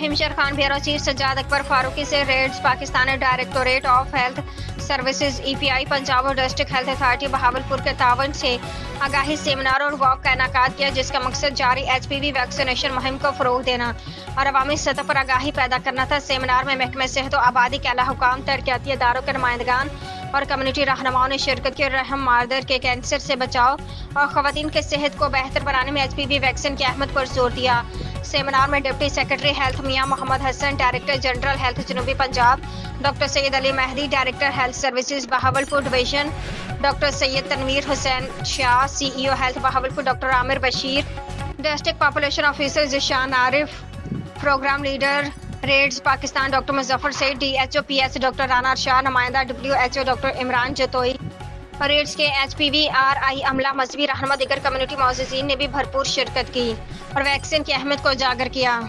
हिमशर खान बेरा चीफ सज्जाद अकबर फारूकी से रेड्स Pakistani directorate of health services EPI Punjab और डिस्ट्रिक्ट हेल्थ अथॉरिटी बहावलपुर के तावन से आगाही सेमिनार और वॉक का इनेकाद किया, जिसका मकसद जारी HPV वैक्सीनेशन मुहिम को फ़रोग़ देना और अवामी सतह पर आगाही पैदा करना था। सेमिनार में महकमे सेहत और आबादी के आला हुकाम, तरक्याती इदारों के नुमाइंदगान और कम्युनिटी रहनुमाओं ने शिरकत की। रहम मादर के कैंसर से बचाव और ख़वातीन के सेहत को बेहतर बनाने में HPV वैक्सीन की अहमियत पर जोर दिया। सेमिनार में deputy secretary health Mian Mohammad Hassan, director general health जनूबी Punjab doctor Syed Ali Mehdi, director health services Bahawalpur division doctor Syed Tanveer Hussain Shah, CEO health Bahawalpur doctor Amir Bashir, district population officer Zeeshan Arif, programme leader Reds Pakistan doctor Muzaffar Saeed, DHO PS doctor Rana Shah, नुमाइंदा WHO doctor Imran Jatoi. Reds के HPV RI अमला, मजहबी रहनुमा, दीगर community मौजूदीन ने भी भरपूर शिरकत की और वैक्सीन की अहमियत को उजागर किया।